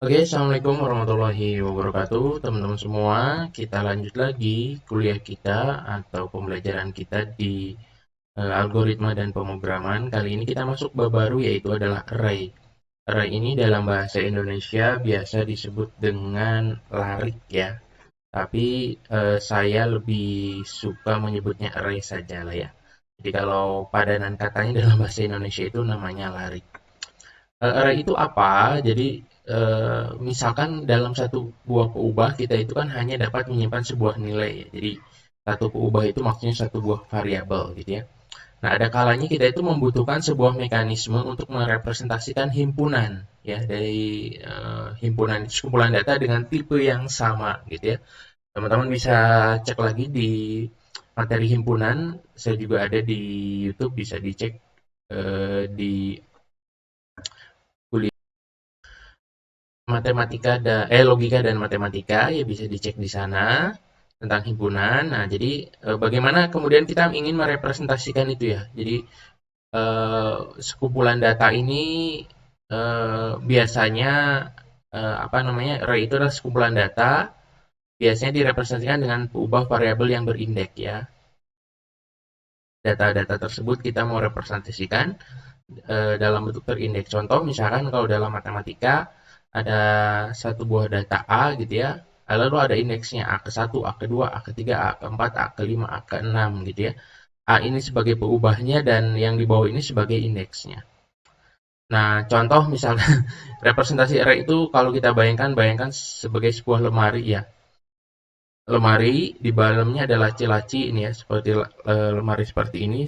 Oke, Assalamualaikum warahmatullahi wabarakatuh, teman-teman semua. Kita lanjut lagi kuliah kita atau pembelajaran kita di algoritma dan pemrograman. Kali ini kita masuk bab baru yaitu adalah array. Array ini dalam bahasa Indonesia biasa disebut dengan larik ya. Tapi saya lebih suka menyebutnya array saja lah ya. Jadi kalau padanan katanya dalam bahasa Indonesia itu namanya larik. Array itu apa? Jadi, misalkan dalam satu buah peubah kita itu kan hanya dapat menyimpan sebuah nilai ya. Jadi, satu peubah itu maksudnya satu buah variabel gitu ya. Nah, ada kalanya kita itu membutuhkan sebuah mekanisme untuk merepresentasikan himpunan ya dari himpunan kumpulan data dengan tipe yang sama gitu ya. Teman-teman bisa cek lagi di materi himpunan, saya juga ada di YouTube bisa dicek di kuliah logika dan matematika ya bisa dicek di sana tentang himpunan. Nah, jadi bagaimana kemudian kita ingin merepresentasikan itu ya. Jadi sekumpulan data ini biasanya apa namanya? Array itu adalah sekumpulan data biasanya direpresentasikan dengan ubah variabel yang berindeks ya. Data-data tersebut kita mau representasikan dalam bentuk terindeks. Contoh misalkan kalau dalam matematika ada satu buah data A gitu ya, lalu ada indeksnya A ke-1, A ke-2, A ke-3, A ke-4, A ke-5, A ke-6 gitu ya. A ini sebagai peubahnya dan yang di bawah ini sebagai indeksnya. Nah, contoh misalnya representasi array itu kalau kita bayangkan sebagai sebuah lemari ya. Lemari di dalamnya ada laci-laci ini ya, seperti lemari seperti ini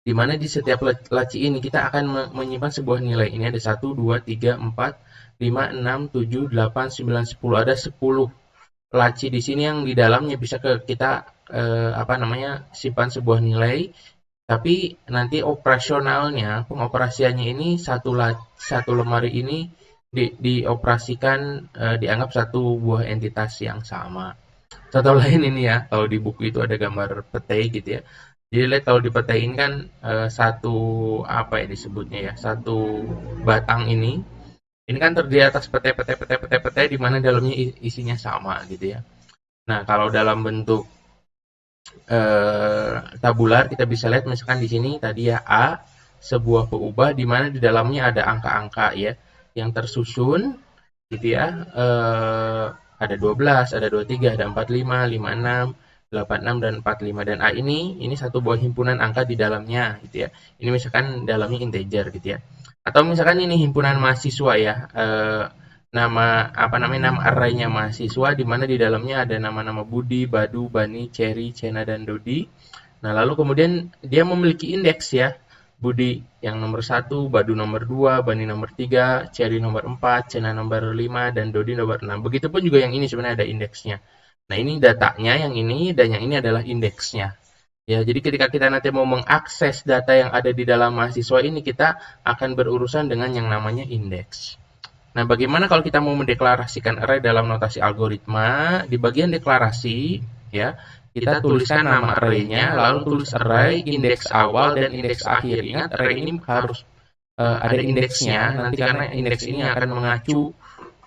di mana di setiap laci ini kita akan menyimpan sebuah nilai. Ini ada 1, 2, 3, 4, 5, 6, 7, 8, 9, 10. Ada 10 laci di sini yang di dalamnya bisa kita apa namanya simpan sebuah nilai. Tapi nanti operasionalnya, pengoperasiannya ini satu lemari ini dioperasikan dianggap satu buah entitas yang sama. Contoh lain ini ya, kalau di buku itu ada gambar petai gitu ya. Jadi lihat kalau di petai ini kan satu apa ya disebutnya ya, satu batang ini kan terdiri atas petai di mana dalamnya isinya sama gitu ya. Nah, kalau dalam bentuk tabular kita bisa lihat misalkan di sini tadi ya A sebuah peubah di mana di dalamnya ada angka-angka ya yang tersusun gitu ya. Ada 12, ada 23, ada 45, 56, 86 dan 45 dan A ini satu buah himpunan angka di dalamnya gitu ya. Ini misalkan dalamnya integer gitu ya. Atau misalkan ini himpunan mahasiswa ya. Nama apa namanya nama arraynya mahasiswa di mana di dalamnya ada nama-nama Budi, Badu, Bani, Cherry, Cena dan Dodi. Nah, lalu kemudian dia memiliki indeks ya. Budi yang nomor satu, Badu nomor 2, Bani nomor 3, Cherry nomor 4, Cena nomor 5, dan Dodi nomor 6. Begitupun juga yang ini sebenarnya ada indeksnya. Nah, ini datanya yang ini dan yang ini adalah indeksnya. Ya, jadi ketika kita nanti mau mengakses data yang ada di dalam mahasiswa ini, kita akan berurusan dengan yang namanya indeks. Nah, bagaimana kalau kita mau mendeklarasikan array dalam notasi algoritma? Di bagian deklarasi, ya, kita tuliskan nama arraynya, lalu tulis array, indeks awal dan indeks akhir. Ingat, array ini harus ada indeksnya, nanti karena indeks ini akan mengacu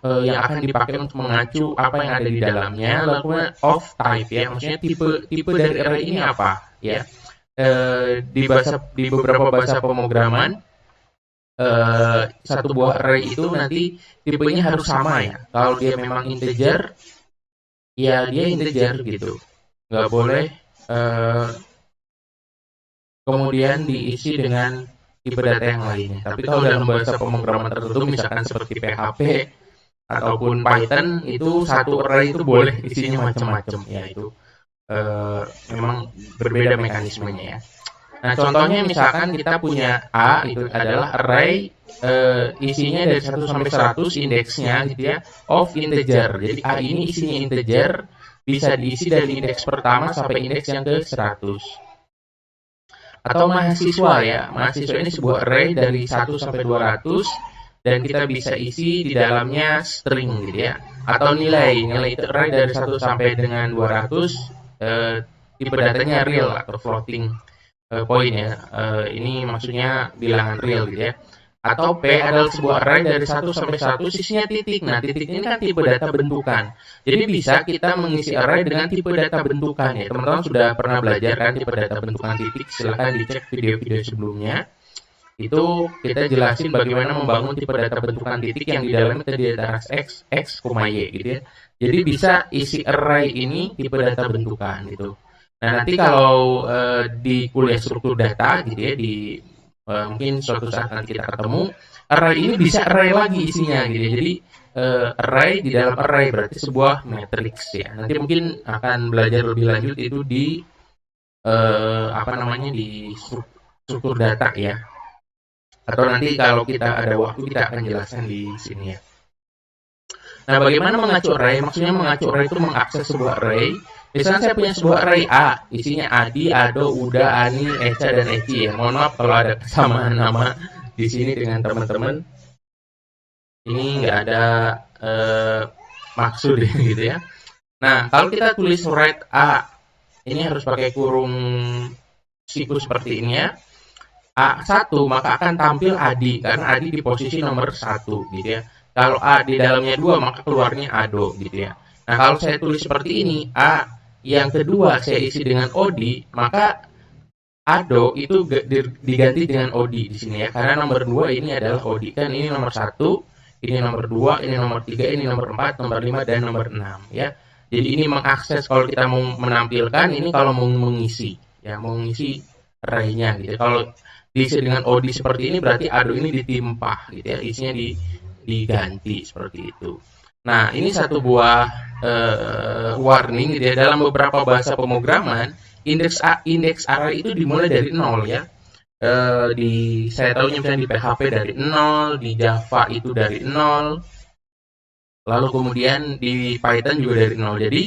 yang akan dipakai untuk mengacu apa yang ada di dalamnya. Lalu of type ya, maksudnya tipe tipe dari array ini apa, ya. Di beberapa bahasa pemrograman satu buah array itu nanti tipenya harus sama ya. Kalau dia memang integer, ya dia integer gitu. Nggak boleh eh, kemudian diisi dengan tipe data yang lainnya. Tapi kalau dalam bahasa pemrograman tertentu, misalkan seperti PHP ataupun Python, itu satu array itu boleh isinya macam-macam. Ya itu memang berbeda mekanismenya ya. Nah, contohnya misalkan kita punya A itu adalah array isinya dari 1 sampai 100 indeksnya gitu ya of integer. Jadi A ini isinya integer bisa diisi dari indeks pertama sampai indeks yang ke 100. Atau mahasiswa ya. Mahasiswa ini sebuah array dari 1 sampai 200 dan kita bisa isi di dalamnya string gitu ya. Atau nilai itu array dari 1 sampai dengan 200 tipe datanya real atau floating point ya. Ini maksudnya bilangan real gitu ya. Atau P adalah sebuah array dari 1 sampai 1 sisinya titik. Nah, titik ini kan tipe data bentukan. Jadi bisa kita mengisi array dengan tipe data bentukan ya. Teman-teman sudah pernah belajar kan tipe data bentukan titik? Silahkan dicek video-video sebelumnya. Itu kita jelasin bagaimana membangun tipe data bentukan titik yang di dalamnya terdiri atas X, X, Y gitu ya. Jadi bisa isi array ini tipe data bentukan gitu. Nah, nanti kalau di kuliah struktur data gitu ya, di mungkin suatu saat nanti kita ketemu, array ini bisa array lagi isinya gitu ya. Jadi array di dalam array berarti sebuah matriks ya. Nanti mungkin akan belajar lebih lanjut itu di apa namanya di struktur data ya. Atau nanti kalau kita ada waktu kita akan jelaskan di sini ya. Nah, bagaimana mengacu array? Maksudnya mengacu array itu mengakses sebuah array. Misalnya saya punya sebuah array A, isinya Adi, Ado, Uda, Ani, Eca, dan Eci ya. Mohon maaf kalau ada kesamaan nama di sini dengan teman-teman. Ini nggak ada maksud gitu ya. Nah, kalau kita tulis write A, ini harus pakai kurung siklus seperti ini ya. A1 maka akan tampil Adi karena Adi di posisi nomor 1 gitu ya. Kalau A di dalamnya 2 maka keluarnya Ado gitu ya. Nah, kalau saya tulis seperti ini, A yang kedua saya isi dengan Odi, maka Ado itu diganti dengan Odi di sini ya. Karena nomor 2 ini adalah Odi kan ini nomor 1, ini nomor 2, ini nomor 3, ini nomor 4, nomor 5 dan nomor 6 ya. Jadi ini mengakses kalau kita mau menampilkan ini kalau mau mengisi ya, mau mengisi array-nya gitu ya. Kalau diisi dengan Odi seperti ini berarti Ado ini ditimpa gitu ya, isinya diganti seperti itu. Nah, ini satu buah warning gitu ya. Dalam beberapa bahasa pemrograman, indeks array itu dimulai dari 0 ya. Saya tahu misalnya di PHP dari 0, di Java itu dari 0. Lalu kemudian di Python juga dari 0. Jadi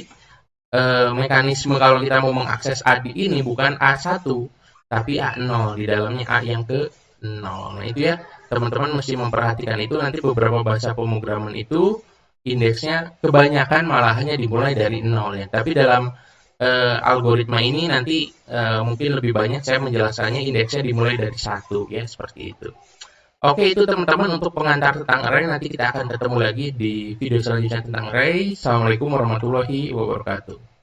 mekanisme kalau kita mau mengakses ADI ini bukan A1 tapi A0, di dalamnya A yang ke 0. Nah, itu ya, teman-teman mesti memperhatikan itu. Nanti beberapa bahasa pemrograman itu indeksnya kebanyakan malah hanya dimulai dari 0 ya. Tapi dalam algoritma ini nanti mungkin lebih banyak saya menjelaskannya indeksnya dimulai dari 1 ya, seperti itu. Oke, itu teman-teman untuk pengantar tentang array. Nanti kita akan ketemu lagi di video selanjutnya tentang array. Assalamualaikum warahmatullahi wabarakatuh.